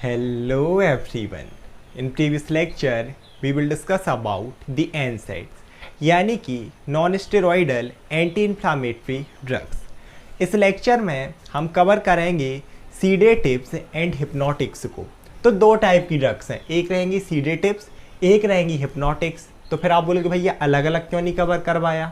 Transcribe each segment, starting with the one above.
Hello everyone. In previous lecture, we will discuss about the NSAIDs यानी कि non steroidal anti inflammatory drugs. इस lecture में हम cover करेंगे सीडेटिव्स एंड हिप्नोटिक्स को। तो दो टाइप की ड्रग्स हैं, एक रहेंगी सीडेटिव्स, एक रहेंगी हिप्नोटिक्स। तो फिर आप बोलोगे भैया अलग अलग क्यों नहीं कवर करवाया?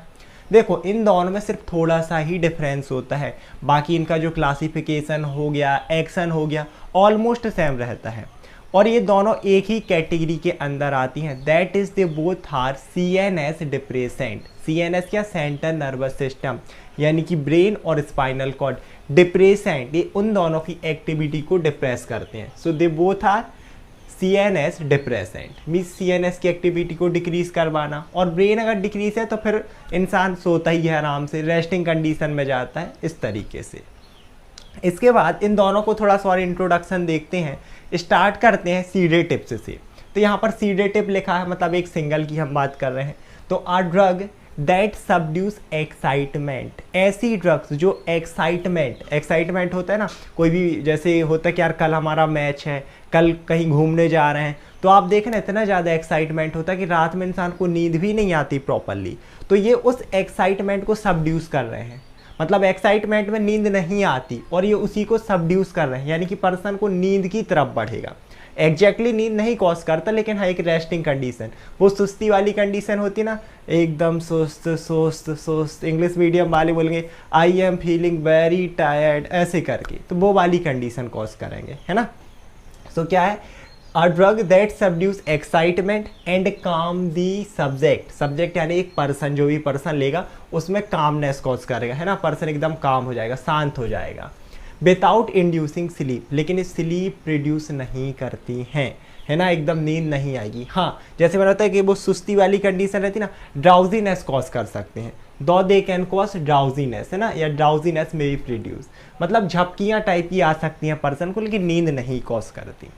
देखो, इन दोनों में सिर्फ थोड़ा सा ही डिफरेंस होता है, बाकी इनका जो क्लासिफिकेशन हो गया, एक्शन हो गया, ऑलमोस्ट सेम रहता है। और ये दोनों एक ही कैटेगरी के अंदर आती हैं, that is they both are CNS depressant. CNS क्या? सेंट्रल नर्वस सिस्टम, यानी कि ब्रेन और स्पाइनल कॉर्ड डिप्रेसेंट, ये उन दोनों की एक्टिविटी को डिप्रेस करते हैं। So they both are CNS depressant, means CNS की एक्टिविटी को डिक्रीज करवाना। और ब्रेन अगर डिक्रीज है तो फिर इंसान सोता ही है, आराम से रेस्टिंग कंडीशन में जाता है, इस तरीके से। इसके बाद इन दोनों को थोड़ा सा इंट्रोडक्शन देखते हैं। स्टार्ट करते हैं सीडेटिव्स से। तो यहाँ पर सीडेटिव लिखा है, मतलब एक सिंगल की हम बात कर रहे हैं। तो आर ड्रग दैट सबड्यूस एक्साइटमेंट, ऐसी ड्रग्स जो एक्साइटमेंट होता है ना, कोई भी जैसे होता है कि यार कल हमारा मैच है, कल कहीं घूमने जा रहे हैं, तो आप देखें ना इतना ज़्यादा एक्साइटमेंट होता है कि रात में इंसान को नींद भी नहीं आती प्रॉपरली। तो ये उस एक्साइटमेंट को सबड्यूस कर रहे हैं, मतलब एक्साइटमेंट में नींद नहीं आती और ये उसी को सबड्यूस कर रहे हैं, यानी कि पर्सन को नींद की तरफ बढ़ेगा। एग्जैक्टली नींद नहीं कॉज करता, लेकिन हाँ एक रेस्टिंग कंडीशन, वो सुस्ती वाली कंडीशन होती ना, एकदम सुस्त, इंग्लिश मीडियम वाले बोलेंगे I am feeling very tired, ऐसे करके, तो वो वाली कंडीशन कॉज करेंगे, है ना। सो क्या है? A drug that subdues excitement and calm the subject यानी एक पर्सन, जो भी पर्सन लेगा उसमें कामनेस कॉज करेगा, है ना, पर्सन एकदम काम हो जाएगा, शांत हो जाएगा। विदाउट इंड्यूसिंग स्लीप, लेकिन ये स्लीप प्रोड्यूस नहीं करती हैं, है ना, एकदम नींद नहीं आएगी। हाँ, जैसे मैंने बताया कि वो सुस्ती वाली कंडीशन रहती है ना, ड्राउजीनेस कॉज कर सकते हैं, दो दे कैन कॉज ड्राउजीनेस, है ना, या ड्राउजीनेस में भी प्रोड्यूस, मतलब झपकियाँ टाइप की आ सकती हैं पर्सन को, लेकिन नींद नहीं कॉज करती।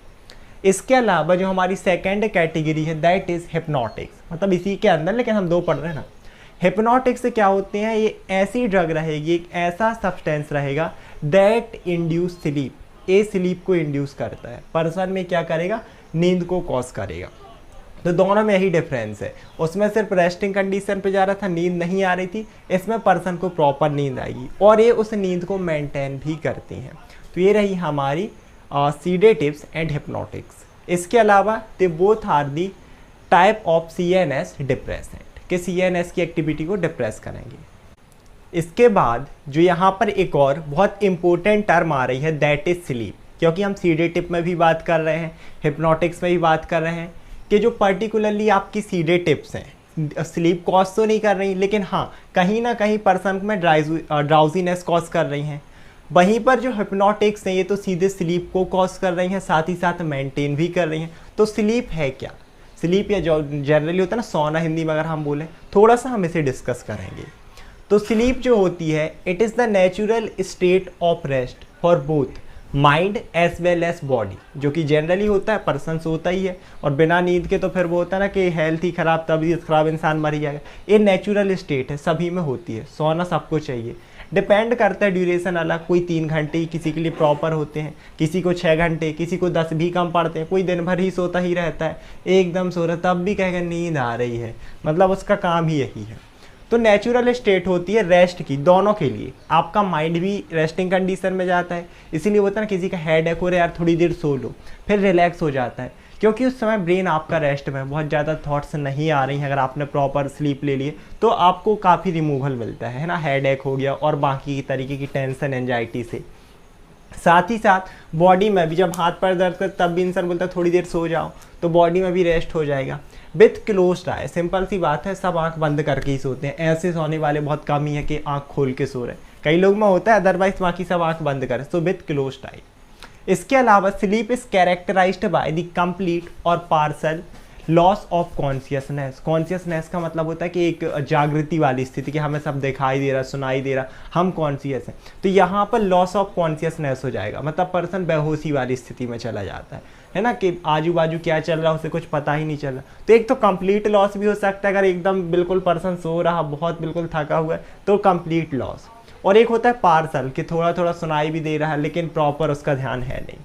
इसके अलावा जो हमारी सेकेंड कैटेगरी है दैट इज हिप्नोटिक्स, मतलब इसी के अंदर, लेकिन हम दो पढ़ रहे हैं ना। हिप्नोटिक्स से क्या होते हैं? ये ऐसी ड्रग रहेगी, एक ऐसा सब्सटेंस रहेगा दैट इंड्यूस स्लीप, ये स्लीप को इंड्यूस करता है, पर्सन में क्या करेगा? नींद को कॉज करेगा। तो दोनों में यही डिफरेंस है, उसमें सिर्फ रेस्टिंग कंडीशन पे जा रहा था, नींद नहीं आ रही थी, इसमें पर्सन को प्रॉपर नींद आएगी और ये उस नींद को मेंटेन भी करती हैं। तो ये रही हमारी सीडेटिव्स एंड हिप्नोटिक्स। इसके अलावा they both are the type of CNS depressant, कि CNS की एक्टिविटी को डिप्रेस करेंगे। इसके बाद जो यहाँ पर एक और बहुत इंपॉर्टेंट टर्म आ रही है दैट इज स्लीप, क्योंकि हम सीडेटिव में भी बात कर रहे हैं, हिप्नोटिक्स में भी बात कर रहे हैं, कि जो पर्टिकुलरली आपकी सीडेटिव्स हैं स्लीप कॉज तो नहीं कर रही, लेकिन हाँ कहीं ना कहीं पर्सन में ड्राउजीनेस कॉज कर रही हैं। वहीं पर जो हिप्नोटिक्स हैं ये तो सीधे स्लीप को कॉज कर रही हैं, साथ ही साथ मेंटेन भी कर रही हैं। तो स्लीप है क्या? स्लीप या जो जनरली होता है ना सोना, हिंदी में अगर हम बोलें, थोड़ा सा हम इसे डिस्कस करेंगे। तो स्लीप जो होती है, it is the natural state of rest for both mind as well as body, जो कि जनरली होता है, पर्सन सोता ही है, और बिना नींद के तो फिर वो होता है ना कि हेल्थ ही ख़राब, तबीयत ख़राब, इंसान मर ही जाएगा। ये नेचुरल स्टेट है, सभी में होती है, सोना सबको चाहिए। डिपेंड करता है ड्यूरेशन अलग, कोई 3 घंटे ही किसी के लिए प्रॉपर होते हैं, किसी को 6 घंटे, किसी को 10 भी कम पड़ते हैं, कोई दिन भर ही सोता ही रहता है, एकदम सो रहा तब भी कहेगा नींद आ रही है, मतलब उसका काम ही यही है। तो नेचुरल स्टेट होती है रेस्ट की, दोनों के लिए। आपका माइंड भी रेस्टिंग कंडीशन में जाता है, इसीलिए होता है ना किसी का हेडेक हो रहा है यार थोड़ी देर सो लो, फिर रिलैक्स हो जाता है, क्योंकि उस समय ब्रेन आपका रेस्ट में, बहुत ज़्यादा थॉट्स नहीं आ रही हैं। अगर आपने प्रॉपर स्लीप ले लिए तो आपको काफ़ी रिमूवल मिलता है ना, हेडेक हो गया और बाकी तरीके की टेंशन एंजाइटी से। साथ ही साथ बॉडी में भी, जब हाथ पैर दर्द कर तब भी इंसान बोलता है थोड़ी देर सो जाओ, तो बॉडी में भी रेस्ट हो जाएगा। विथ क्लोज्ड आई, सिंपल सी बात है, सब आंख बंद करके ही सोते हैं, ऐसे सोने वाले बहुत कम ही है कि आंख खोल के सो रहे हैं, कई लोग में होता है, अदरवाइज बाकी सब आंख बंद करें। So with closed eye. इसके अलावा sleep is characterized by the complete और partial loss of consciousness. Consciousness का मतलब होता है कि एक जागृति वाली स्थिति, कि हमें सब दिखाई दे रहा, सुनाई दे रहा, हम कॉन्शियस हैं। तो यहाँ पर लॉस ऑफ कॉन्शियसनेस हो जाएगा, मतलब पर्सन बेहोशी वाली स्थिति में चला जाता है ना, कि आजू बाजू क्या चल रहा है उसे कुछ पता ही नहीं चल रहा। तो एक तो कंप्लीट लॉस भी हो सकता है, अगर एकदम बिल्कुल पर्सन सो रहा, बहुत बिल्कुल थका हुआ है, तो कंप्लीट लॉस। और एक होता है पार्सल, कि थोड़ा थोड़ा सुनाई भी दे रहा है लेकिन प्रॉपर उसका ध्यान है नहीं।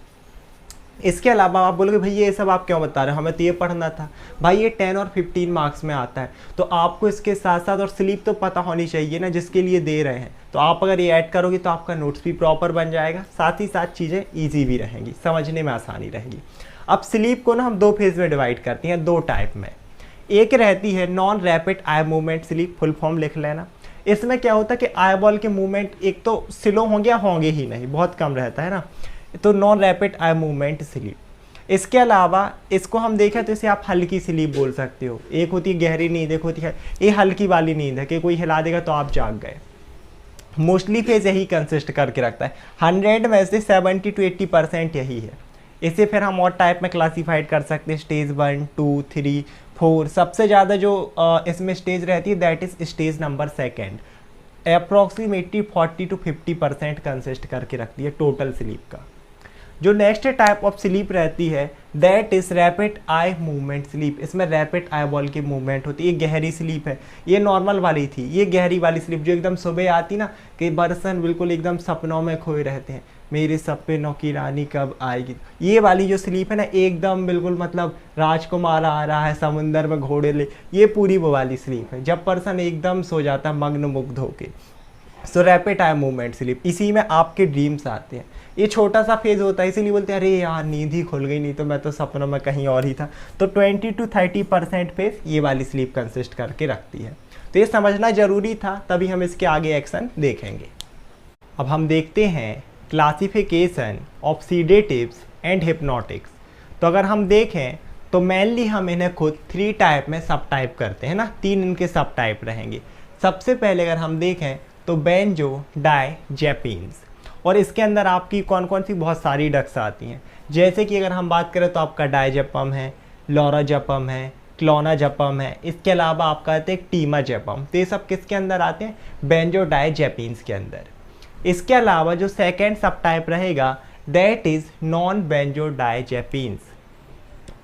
इसके अलावा आप बोलोगे भाई ये सब आप क्यों बता रहे हो, हमें तो ये पढ़ना था। भाई ये 10 और 15 मार्क्स में आता है, तो आपको इसके साथ साथ और स्लीप तो पता होनी चाहिए ना जिसके लिए दे रहे हैं। तो आप अगर ये ऐड करोगे तो आपका नोट्स भी प्रॉपर बन जाएगा, साथ ही साथ चीज़ें ईजी भी रहेंगी, समझने में आसानी रहेगी। अब स्लीप को ना हम 2 फेज में डिवाइड करते हैं, 2 टाइप में। एक रहती है non rapid eye movement sleep, full form लिख लेना। इसमें क्या होता है कि आई बॉल के मूवमेंट एक तो स्लो होंगे ही नहीं, बहुत कम रहता है ना, तो non rapid eye movement sleep. इसके अलावा इसको हम देखें तो इसे आप हल्की स्लीप बोल सकते हो। एक होती है गहरी नींद, एक होती है ये हल्की वाली नींद है कि कोई हिला देगा तो आप जाग गए। मोस्टली फेज यही कंसिस्ट करके रखता है, 100 में से 70 to 80% यही है। इसे फिर हम और टाइप में क्लासीफाइड कर सकते हैं, स्टेज 1, 2, 3, 4। सबसे ज़्यादा जो इसमें स्टेज रहती है that is stage number 2, approximately 40 to 50% consist करके रखती है टोटल स्लीप का। जो नेक्स्ट टाइप ऑफ स्लीप रहती है that is rapid eye movement sleep. इसमें रैपिड आई बॉल की मूवमेंट होती है, ये गहरी स्लीप है। ये नॉर्मल वाली थी, ये गहरी वाली स्लीप जो एकदम सुबह आती ना कि पर्सन बिल्कुल एकदम सपनों में खोए रहते हैं, मेरे सपनों की रानी कब आएगी। ये वाली जो स्लीप है ना एकदम बिल्कुल मतलब राजकुमार आ रहा है समुंदर में घोड़े ले, ये पूरी वो वाली स्लीप है जब पर्सन एकदम सो जाता है मग्न मुग्ध होके। सो रैपिड आई मूवमेंट स्लीप, इसी में आपके ड्रीम्स आते हैं। ये छोटा सा फेज होता है, इसीलिए बोलते हैं अरे यार नींद ही खुल गई, नहीं तो मैं तो सपनों में कहीं और ही था। तो 20 to 30% फेज ये वाली स्लीप कंसिस्ट करके रखती है। तो ये समझना जरूरी था, तभी हम इसके आगे एक्शन देखेंगे। अब हम देखते हैं classification of sedatives and hypnotics. तो अगर हम देखें तो मेनली हम इन्हें खुद 3 टाइप में सब टाइप करते हैं ना, 3 इनके सब टाइप रहेंगे। सबसे पहले अगर हम देखें तो बेंजोडाइजेपिन्स, और इसके अंदर आपकी कौन कौन सी बहुत सारी ड्रग्स आती हैं। जैसे कि अगर हम बात करें तो आपका डायजेपम है, लोराजेपम है, क्लोनाजेपम है, इसके अलावा आपका आते हैं टीमाजेपम। तो ये सब किसके अंदर आते हैं, बेंजोडाइजेपिन्स के अंदर। इसके अलावा जो सेकेंड सब टाइप रहेगा दैट इज नॉन बेंजोडाइजेपिन्स।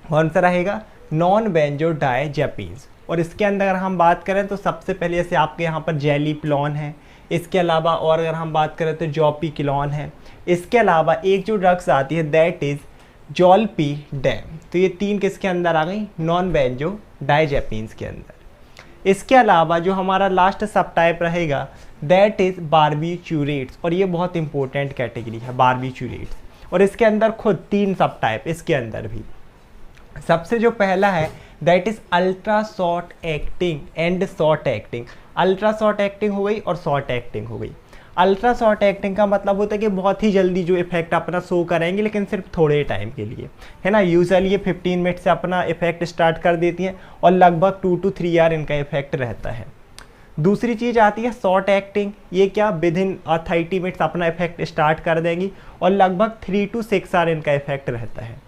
कौन सा रहेगा, नॉन बेंजोडाइजेपिन्स। और इसके अंदर अगर हम बात करें तो सबसे पहले जैसे आपके यहाँ पर जेलिप्लॉन है, इसके अलावा और अगर हम बात करें तो जोपिक्लोन है। इसके अलावा एक जो ड्रग्स आती है दैट इज जोल्पिडेम। तो ये 3 किसके अंदर आ गई, नॉन बेंजोडाइजेपिन्स के अंदर। इसके अलावा जो हमारा लास्ट सब टाइप रहेगा दैट इज बार्बिचूरेट्स, और ये बहुत इंपॉर्टेंट कैटेगरी है बार्बिचूरेट्स। और इसके अंदर खुद 3 सब टाइप इसके अंदर भी। सबसे जो पहला है that is ultra short acting and short acting. Ultra short acting हो गई और शॉर्ट एक्टिंग हो गई। अल्ट्रा शॉर्ट एक्टिंग का मतलब होता है कि बहुत ही जल्दी जो इफेक्ट अपना शो करेंगे, लेकिन सिर्फ थोड़े टाइम के लिए, है ना। यूजुअली ये 15 मिनट से अपना इफेक्ट स्टार्ट कर देती हैं और लगभग 2 to 3 आवर इनका इफेक्ट रहता है। दूसरी चीज़ आती है शॉर्ट एक्टिंग, ये क्या विद इन 30 मिनट्स अपना इफेक्ट स्टार्ट कर देंगी और लगभग 3 to 6 आवर इनका इफेक्ट रहता है।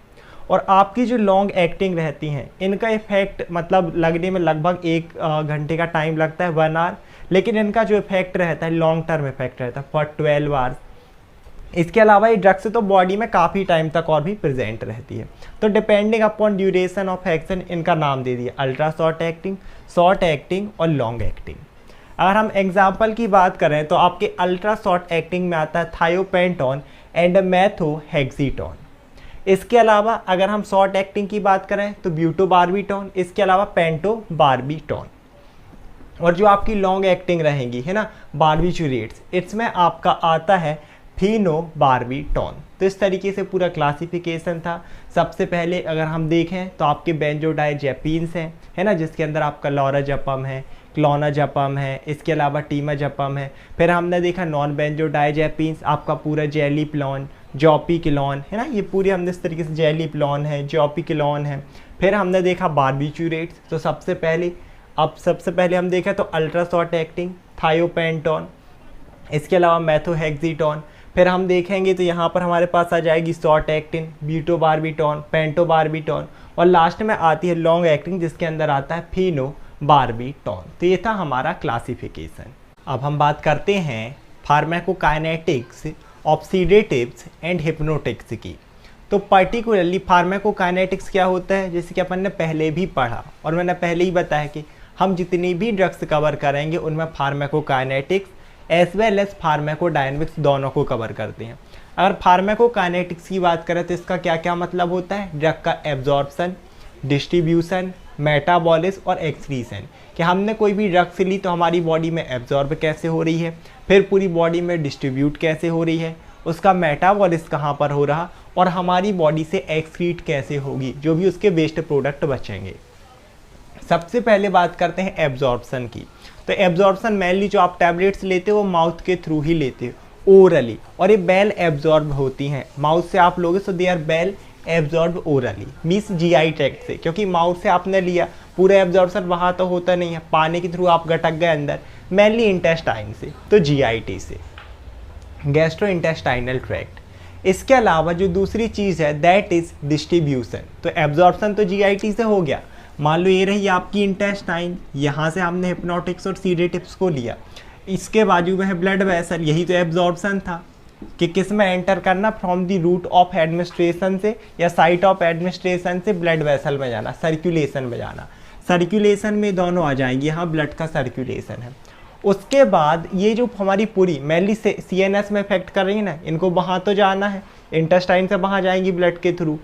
और आपकी जो लॉन्ग एक्टिंग रहती हैं इनका इफेक्ट मतलब लगने में लगभग 1 घंटे का टाइम लगता है, 1 आवर, लेकिन इनका जो इफेक्ट रहता है लॉन्ग टर्म इफेक्ट रहता है फॉर 12 आवर्स। इसके अलावा ये ड्रग्स तो बॉडी में काफ़ी टाइम तक और भी प्रेजेंट रहती है। तो depending upon duration of action इनका नाम दे दिया, अल्ट्रा शॉर्ट एक्टिंग और लॉन्ग एक्टिंग। अगर हम एग्जाम्पल की बात करें तो आपके अल्ट्रा शॉर्ट एक्टिंग में आता है थायोपेंटोन एंड मेथोहेक्सीटोन। इसके अलावा अगर हम शॉर्ट एक्टिंग की बात करें तो ब्यूटोबार्बिटोन, इसके अलावा पेंटोबार्बिटोन। और जो आपकी लॉन्ग एक्टिंग रहेंगी, है ना, बार्बिचूरेट्स, इसमें आपका आता है फिनोबार्बिटोन। तो इस तरीके से पूरा क्लासिफिकेशन था। सबसे पहले अगर हम देखें तो आपके बेंजोडाइजेपिन्स हैं, है ना, जिसके अंदर आपका लोराजेपम है, क्लोनाजेपम है, इसके अलावा टीमाजेपम है। फिर हमने देखा नॉन बेंजोडाइजेपिन्स, आपका पूरा जेलिप्लॉन, जोपिक्लोन, है ना, ये पूरी हमने इस तरीके से जेलिप्लॉन है, जोपिक्लोन है। फिर हमने देखा बार्बिचूरेट्स। तो सबसे पहले हम देखें तो अल्ट्रा शॉर्ट एक्टिंग थायोपेंटोन, इसके अलावा मेथोहेक्सीटोन। फिर हम देखेंगे तो यहाँ पर हमारे पास आ जाएगी शॉर्ट एक्टिंग, ब्यूटोबार्बिटोन, पेंटोबार्बिटोन, और लास्ट में आती है लॉन्ग एक्टिंग जिसके अंदर आता है फिनोबार्बिटोन। तो ये था हमारा क्लासिफिकेशन। अब हम बात करते हैं pharmacokinetics of sedatives and hypnotics की। तो पर्टिकुलरली फार्माकोकाइनेटिक्स क्या होता है, जैसे कि अपन ने पहले भी पढ़ा और मैंने पहले ही बताया कि हम जितनी भी ड्रग्स कवर करेंगे उनमें pharmacokinetics as well as pharmacodynamics दोनों को कवर करते हैं। अगर फार्माकोकाइनेटिक्स की बात करें तो इसका क्या क्या मतलब होता है, ड्रग का एब्जॉर्प्शन, डिस्ट्रीब्यूशन, मेटाबॉलिज्म और एक्सक्रीशन, कि हमने कोई भी ड्रग्स ली तो हमारी बॉडी में एब्जॉर्ब कैसे हो रही है, फिर पूरी बॉडी में डिस्ट्रीब्यूट कैसे हो रही है, उसका मेटाबॉलिज्म कहाँ पर हो रहा, और हमारी बॉडी से एक्सक्रीट कैसे होगी, जो भी उसके वेस्ट प्रोडक्ट बचेंगे। सबसे पहले बात करते हैं एब्जॉर्प्शन की। तो एब्जॉर्प्शन मेनली जो आप टैबलेट्स लेते हो वो माउथ के थ्रू ही लेते हो, ओरली, और ये बेल एब्जॉर्ब होती हैं। माउथ से आप लोगे so they are well absorb orally, means GI tract से, क्योंकि माउथ से आपने लिया, पूरा एब्जॉर्प्शन वहाँ तो होता नहीं है, पानी के थ्रू आप गटक गए अंदर, मेनली इंटेस्टाइन से, तो जीआईटी से, गैस्ट्रो इंटेस्टाइनल ट्रैक्ट। इसके अलावा जो दूसरी चीज़ है दैट इज़ डिस्ट्रीब्यूशन। तो एब्जॉर्प्शन तो जीआईटी से हो गया, मान लो ये रही आपकी इंटेस्टाइन, यहाँ से हमने हिप्नोटिक्स और सीडेटिव्स को लिया, इसके बाजू में है ब्लड वेसल, यही तो एब्जॉर्प्शन था कि किस में एंटर करना, from the route of administration से या साइट ऑफ एडमिनिस्ट्रेशन से ब्लड वेसल में जाना, सर्कुलेशन में जाना। सर्कुलेशन में दोनों आ जाएंगे, यहाँ ब्लड का सर्कुलेशन है। उसके बाद ये जो हमारी पूरी मेनली सीएनएस में इफेक्ट कर रही है ना, इनको वहाँ तो जाना है, इंटेस्टाइन से वहाँ जाएंगी ब्लड के थ्रू,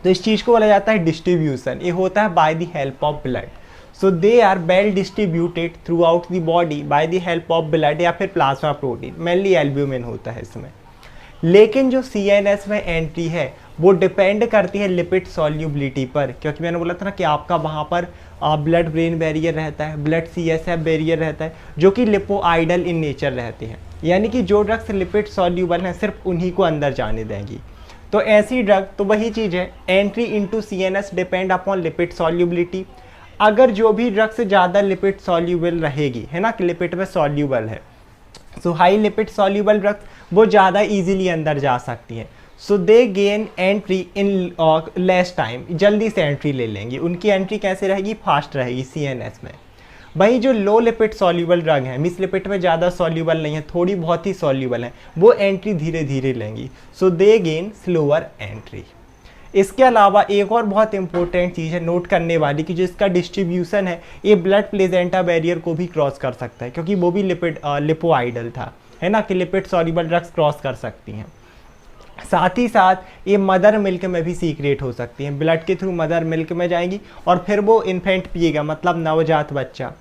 तो इस चीज़ को बोला जाता है डिस्ट्रीब्यूशन। ये होता है by the help of blood, so they are well distributed throughout the body by the help of blood या फिर प्लाज्मा प्रोटीन, मेनली एल्ब्यूमिन होता है इसमें। लेकिन जो सीएनएस में एंट्री है वो डिपेंड करती है लिपिड सॉल्युबिलिटी पर, क्योंकि मैंने बोला था ना कि आपका वहाँ पर ब्लड ब्रेन बैरियर रहता है, ब्लड सीएसएफ बैरियर रहता है, जो कि लिपोआइडल इन नेचर रहते हैं, यानी कि जो ड्रग्स लिपिड सॉल्युबल हैं सिर्फ उन्हीं को अंदर जाने देंगी। तो ऐसी ड्रग, तो वही चीज़ है, entry into CNS depend upon lipid solubility. अगर जो भी ड्रग से ज़्यादा लिपिड सॉल्युबल रहेगी, है ना, कि लिपिड में सॉल्युबल है, so high lipid soluble drugs वो ज़्यादा इजीली अंदर जा सकती हैं, so they gain entry in less time, जल्दी से एंट्री ले लेंगी। उनकी एंट्री कैसे रहेगी, फास्ट रहेगी सीएनएस में। वहीं जो लो लिपिड सॉल्युबल ड्रग हैं, मिस लिपिड में ज़्यादा सॉल्युबल नहीं है, थोड़ी बहुत ही सॉल्युबल हैं, वो एंट्री धीरे धीरे लेंगी, सो दे गेन स्लोअर एंट्री। इसके अलावा एक और बहुत इंपॉर्टेंट चीज़ है नोट करने वाली, कि जो इसका डिस्ट्रीब्यूशन है ये ब्लड प्लेजेंटा बैरियर को भी क्रॉस कर सकता है, क्योंकि वो भी लिपिड लिपोआइडल था, है ना, कि लिपिड सॉल्युबल ड्रग्स क्रॉस कर सकती हैं। साथ ही साथ ये मदर मिल्क में भी सीक्रेट हो सकती हैं, ब्लड के थ्रू मदर मिल्क में जाएंगी और फिर वो इन्फेंट पिएगा, मतलब नवजात बच्चा,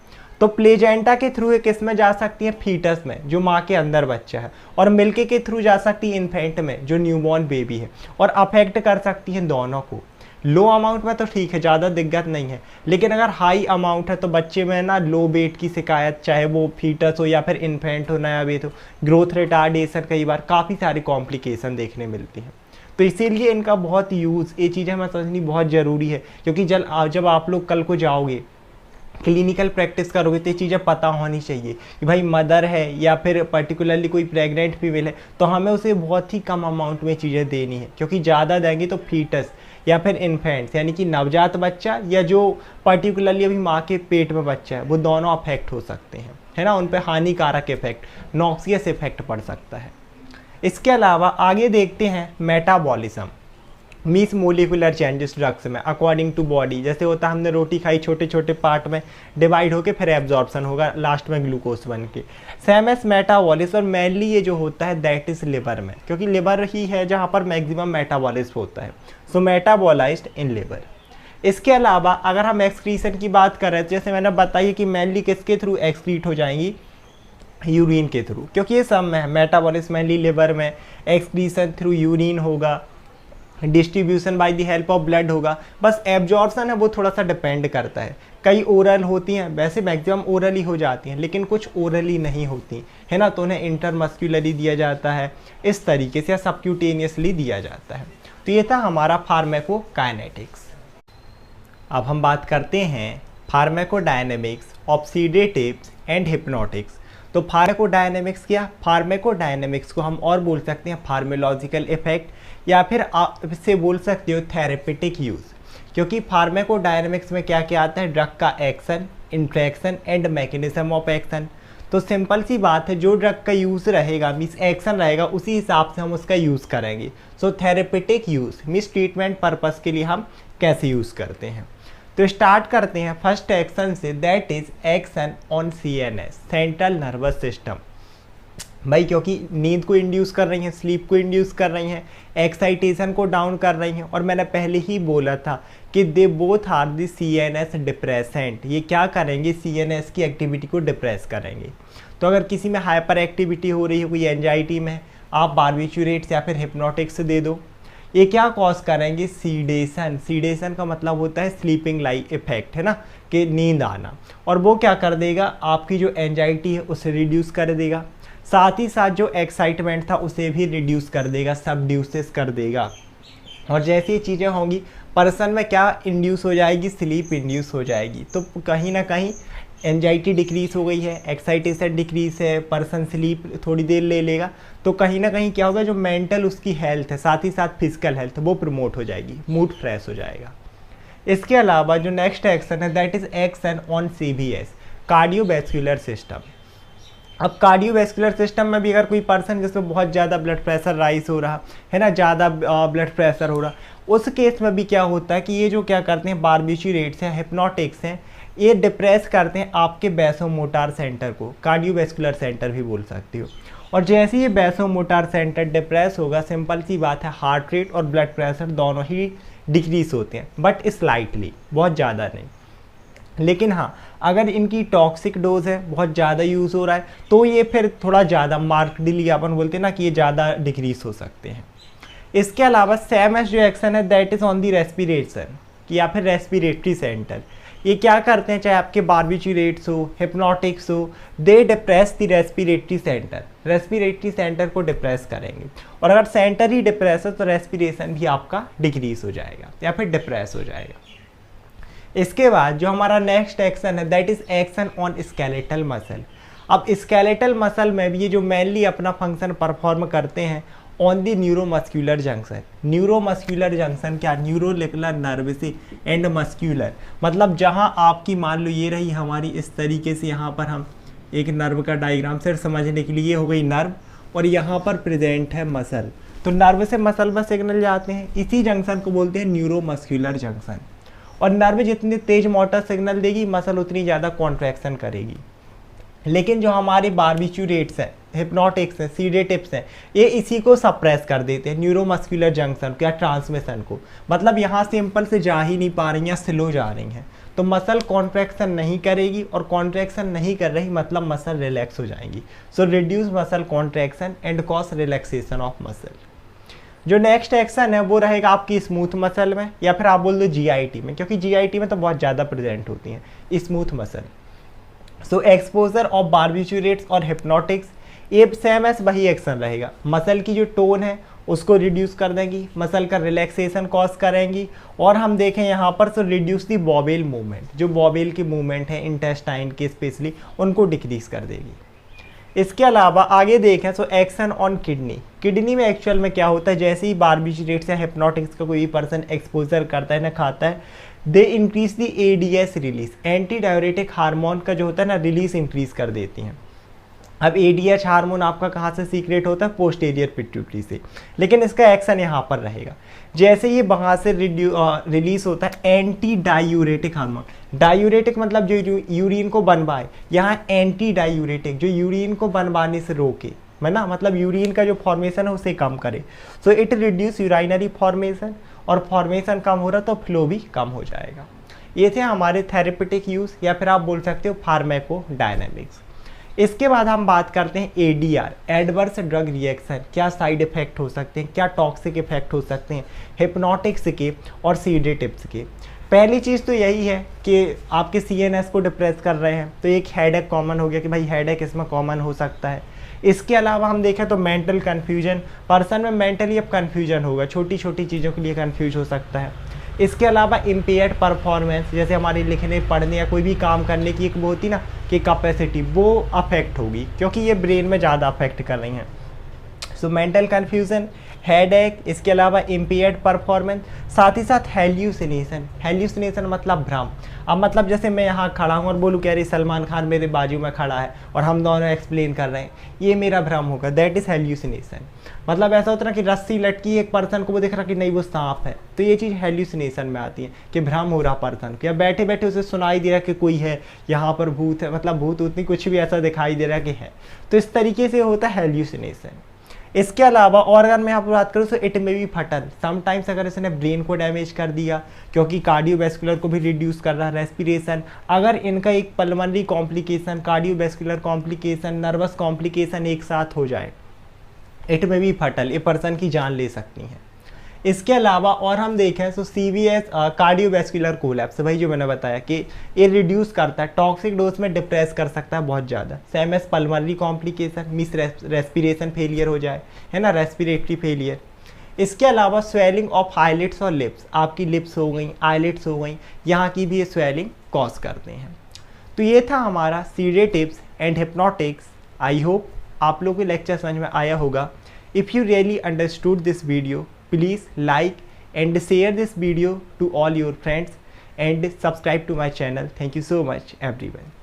तो प्लेजेंटा के थ्रू किस में जा सकती है, फीटस में, जो माँ के अंदर बच्चा है, और मिल्क के थ्रू जा सकती है इन्फेंट में, जो न्यूबॉर्न बेबी है, और अफेक्ट कर सकती है दोनों को। लो अमाउंट में तो ठीक है, ज़्यादा दिक्कत नहीं है, लेकिन अगर हाई अमाउंट है तो बच्चे में ना लो वेट की शिकायत, चाहे वो फीटस हो या फिर इन्फेंट हो, नया वेट हो, ग्रोथ रिटार्डेशन, कई बार काफ़ी सारी कॉम्प्लिकेशन देखने मिलती हैं। तो इसीलिए इनका बहुत यूज़, ये चीज़ें हमें समझनी बहुत ज़रूरी है, क्योंकि जब आप लोग कल को जाओगे क्लिनिकल प्रैक्टिस करोगे तो ये चीज़ें पता होनी चाहिए कि भाई मदर है या फिर पर्टिकुलरली कोई प्रेग्नेंट फीमेल है तो हमें उसे बहुत ही कम अमाउंट में चीज़ें देनी है, क्योंकि ज़्यादा देंगे तो फीटस या फिर इन्फेंट्स, यानी कि नवजात बच्चा या जो पर्टिकुलरली अभी माँ के पेट में बच्चा है, वो दोनों अफेक्ट हो सकते हैं, है ना, उन पर हानिकारक इफेक्ट, नॉक्सियस इफेक्ट पड़ सकता है। इसके अलावा आगे देखते हैं metabolism, means molecular changes drugs में अकॉर्डिंग टू बॉडी। जैसे होता है हमने रोटी खाई, छोटे छोटे पार्ट में डिवाइड होकर फिर एब्जॉर्प्शन होगा लास्ट में ग्लूकोज बन के, सेम एस मेटाबॉलिज्म, और मेनली ये जो होता है दैट इज लिवर में, क्योंकि लिवर ही है जहाँ पर मैक्सिमम मेटाबॉलिज्म होता है, सो मेटाबॉलाइज्ड इन लिवर। इसके अलावा अगर हम एक्सक्रीशन की बात करें, जैसे मैंने बताया कि मेनली किसके थ्रू एक्सक्रीट हो जाएंगी, यूरिन के थ्रू, क्योंकि ये सब में मेटाबॉलिज्म मेनली लिवर में, एक्सक्रीशन थ्रू यूरिन होगा, distribution by the help of blood होगा। बस एब्जॉर्प्शन है वो थोड़ा सा डिपेंड करता है, कई ओरल होती हैं, वैसे मैक्सिमम ओरल ही हो जाती हैं, लेकिन कुछ ओरली नहीं होती, है ना, तो उन्हें इंटरमस्क्यूलरी दिया जाता है इस तरीके से, या सबक्यूटेनियसली दिया जाता है। तो ये था हमारा फार्माकोकाइनेटिक्स। अब हम बात करते हैं pharmacodynamics of sedatives and hypnotics. तो फार्माकोडायनेमिक्स क्या, फार्माकोडायनेमिक्स को हम और बोल सकते हैं फार्माकोलॉजिकल इफेक्ट, या फिर आप इससे बोल सकते हो थेरेपेटिक यूज़, क्योंकि फार्माकोडायनेमिक्स में क्या क्या आता है, ड्रग का action, interaction and mechanism of action. तो सिंपल सी बात है, जो ड्रग का यूज़ रहेगा मीन्स एक्शन रहेगा, उसी हिसाब से हम उसका यूज़ करेंगे। So therapeutic use means treatment purpose के लिए हम कैसे यूज़ करते हैं। तो स्टार्ट करते हैं फर्स्ट एक्शन से, that is action on CNS, central nervous system. भाई क्योंकि नींद को इंड्यूस कर रही हैं, स्लीप को इंड्यूस कर रही हैं, एक्साइटेशन को डाउन कर रही हैं। और मैंने पहले ही बोला था कि they both are the CNS depressant. ये क्या करेंगे, CNS की एक्टिविटी को डिप्रेस करेंगे। तो अगर किसी में हाइपर एक्टिविटी हो रही है, कोई एंजाइटी में, आप बारबिट्यूरेट्स या फिर हिप्नोटिक्स दे दो। ये क्या कॉज करेंगे, सीडेशन। सीडेशन का मतलब होता है स्लीपिंग लाइक इफेक्ट, है ना, कि नींद आना। और वो क्या कर देगा, आपकी जो एंजाइटी है उसे रिड्यूस कर देगा, साथ ही साथ जो एक्साइटमेंट था उसे भी रिड्यूस कर देगा, सबड्यूसेस कर देगा। और जैसी चीज़ें होंगी पर्सन में क्या इंड्यूस हो जाएगी, स्लीप इंड्यूस हो जाएगी। तो कहीं ना कहीं एंजाइटी डिक्रीज हो गई है, एक्साइटेशन डिक्रीज है, पर्सन स्लीप थोड़ी देर ले लेगा, तो कहीं ना कहीं क्या होगा, जो मेंटल उसकी हेल्थ है साथ ही साथ फिजिकल हेल्थ वो प्रमोट हो जाएगी, मूड फ्रेश हो जाएगा। इसके अलावा जो नेक्स्ट एक्शन है that is action on CVS, cardiovascular system. अब कार्डियोवैस्कुलर सिस्टम में भी अगर कोई पर्सन जिसमें बहुत ज़्यादा ब्लड प्रेशर राइज हो रहा है ना, ज़्यादा ब्लड प्रेशर हो रहा, उस केस में भी क्या होता है कि ये जो क्या करते हैं, बारबिट्यूरेट्स हैं, हिप्नोटिक्स हैं, ये डिप्रेस करते हैं आपके वैसोमोटर सेंटर को, कार्डियोवैस्कुलर सेंटर भी बोल सकते हो। और जैसे ये वैसोमोटर सेंटर डिप्रेस होगा, सिंपल सी बात है, हार्ट रेट और ब्लड प्रेशर दोनों ही डिक्रीज होते हैं, बट स्लाइटली, बहुत ज़्यादा नहीं। लेकिन हाँ, अगर इनकी टॉक्सिक डोज है, बहुत ज़्यादा यूज़ हो रहा है, तो ये फिर थोड़ा ज़्यादा मार्कडली अपन बोलते हैं ना कि ये ज़्यादा डिक्रीज हो सकते हैं। इसके अलावा CNS जो एक्शन है that is on the respiration, कि या फिर रेस्पिरेटरी सेंटर। ये क्या करते हैं, चाहे आपके बारबिट्यूरेट्स हो, हिप्नोटिक्स हो, they depress the respiratory centre, respiratory centre को डिप्रेस करेंगे। और अगर सेंटर ही डिप्रेस है तो रेस्पिरेशन भी आपका डिक्रीज हो जाएगा या फिर डिप्रेस हो जाएगा। इसके बाद जो हमारा नेक्स्ट एक्शन है that is action on skeletal muscle. अब स्केलेटल मसल में भी ये जो मेनली अपना फंक्शन परफॉर्म करते हैं on the neuromuscular junction. Neuromuscular junction क्या, न्यूरोलेकुलर नर्व से एंड मस्क्यूलर, मतलब जहाँ आपकी मान लो ये रही हमारी इस तरीके से, यहाँ पर हम एक नर्व का डायग्राम सिर्फ समझने के लिए हो गई नर्व, और यहाँ पर प्रेजेंट है मसल। तो नर्व से मसल में सिग्नल जाते हैं, इसी जंक्शन को बोलते हैं न्यूरोमस्क्यूलर जंक्शन। और नर्व जितनी तेज मोटर सिग्नल देगी, मसल उतनी ज़्यादा कॉन्ट्रैक्शन करेगी। लेकिन जो हमारे बारबिट्यूरेट्स हैं, हिप्नोटिक्स हैं, सीडेटिव्स हैं, ये इसी को सप्रेस कर देते हैं, न्यूरोमस्क्यूलर जंक्शन क्या ट्रांसमिशन को, मतलब यहाँ से इम्पल्स से जा ही नहीं पा रही हैं, स्लो जा रही हैं, तो मसल कॉन्ट्रैक्शन नहीं करेगी, और कॉन्ट्रैक्शन नहीं कर रही मतलब मसल रिलैक्स हो जाएंगी। So reduce muscle contraction and cause relaxation of muscle. जो नेक्स्ट एक्शन है वो रहेगा आपकी स्मूथ मसल में, या फिर आप बोल दो GIT में, क्योंकि GIT में तो बहुत ज़्यादा प्रेजेंट होती हैं smooth muscle. So exposure of barbiturates और हिप्नोटिक्स, ये सेम एस वही एक्शन रहेगा, मसल की जो टोन है उसको रिड्यूस कर देंगी, मसल का रिलैक्सेशन कॉज करेंगी। और हम देखें यहाँ पर तो रिड्यूस दी बॉबेल मूवमेंट, जो बॉबेल की मूवमेंट है इंटेस्टाइन के स्पेशली, उनको डिक्रीज कर देगी। इसके अलावा आगे देखें तो एक्शन ऑन किडनी। किडनी में एक्चुअल में क्या होता है, जैसे ही बारबिट्यूरेट्स या हिप्नोटिक्स का कोई भी पर्सन एक्सपोजर करता है ना, खाता है, they increase the ADS release, anti diuretic hormone का जो होता है ना रिलीज इंक्रीज कर देती हैं। अब ADH हार्मोन आपका कहाँ से सीक्रेट होता है, पोस्टीरियर पिट्यूटरी से, लेकिन इसका एक्शन यहाँ पर रहेगा। जैसे ये वहाँ से रिलीज होता है एंटी डायूरेटिक हार्मोन, डायूरेटिक मतलब जो यूरिन को बनवाए, यहाँ एंटी डायूरेटिक जो यूरिन को बनवाने से रोके, है ना, मतलब यूरिन का जो फॉर्मेशन है उसे कम करे। So it reduce urinary formation, और फॉर्मेशन कम हो रहा तो फ्लो भी कम हो जाएगा। ये थे हमारे थेरेपेटिक यूज़, या फिर आप बोल सकते हो फार्माकोडायनेमिक्स। इसके बाद हम बात करते हैं ADR, एडवर्स ड्रग रिएक्शन, क्या साइड इफेक्ट हो सकते हैं, क्या टॉक्सिक इफेक्ट हो सकते हैं हिप्नोटिक्स के और सीडेटिव्स के। पहली चीज़ तो यही है कि आपके CNS को डिप्रेस कर रहे हैं, तो एक हेडेक कॉमन हो गया कि भाई हेडेक इसमें कॉमन हो सकता है। इसके अलावा हम देखें तो मेंटल कन्फ्यूजन, पर्सन में मेंटली अब कन्फ्यूजन होगा, छोटी छोटी चीज़ों के लिए कन्फ्यूज हो सकता है। इसके अलावा इम्पेयर्ड परफॉर्मेंस, जैसे हमारी लिखने पढ़ने या कोई भी काम करने की एक वो होती ना कि कैपेसिटी, वो अफेक्ट होगी क्योंकि ये ब्रेन में ज़्यादा अफेक्ट कर रही हैं। सो मेंटल कन्फ्यूजन, हेडेक, इसके अलावा इम्पेयर्ड परफॉर्मेंस, साथ ही साथ हेल्यूसिनेशन। हेल्यूसिनेशन मतलब भ्रम। अब मतलब जैसे मैं यहाँ खड़ा हूँ और बोलूँ कह रही सलमान खान मेरे बाजू में खड़ा है और हम दोनों एक्सप्लेन कर रहे हैं, ये मेरा भ्रम होगा, दैट इज़ हेल्यूसिनेशन। मतलब ऐसा होता है ना कि रस्सी लटकी एक पर्सन को वो दिख रहा कि नहीं वो सांप है, तो ये चीज़ हेल्यूसिनेशन में आती है कि भ्रम हो रहा पर्सन को, या बैठे बैठे उसे सुनाई दे रहा कि कोई है यहाँ पर, भूत है, मतलब भूत उतनी कुछ भी ऐसा दिखाई दे रहा कि है, तो इस तरीके से होता है हेल्यूसिनेशन। इसके अलावा और अगर मैं आपको बात करूँ तो इट में भी फटन, समटाइम्स अगर इसने ब्रेन को डैमेज कर दिया, क्योंकि कार्डियोवैस्कुलर को भी रिड्यूस कर रहा है, रेस्पिरेशन, अगर इनका एक pulmonary complication, cardiovascular complication, nervous complication एक साथ हो जाए, इट में भी फटल, ये पर्सन की जान ले सकती हैं। इसके अलावा और हम देखें तो CVS कार्डियोवैस्कुलर कोलैप्स, भाई जो मैंने बताया कि ये रिड्यूस करता है, टॉक्सिक डोज में डिप्रेस कर सकता है बहुत ज़्यादा। MS pulmonary complication, miss respiration failure हो जाए, है ना, रेस्पिरेटरी फेलियर। इसके अलावा स्वेलिंग ऑफ आईलिड्स और लिप्स, आपकी लिप्स हो गई, आईलिड्स हो गई, यहाँ की भी ये स्वेलिंग कॉज करते हैं। तो ये था हमारा sedatives and hypnotics. I hope आप लोगों को लेक्चर समझ में आया होगा। If you really understood this video, please like and share this video to all your friends and subscribe to my channel. Thank you so much everyone.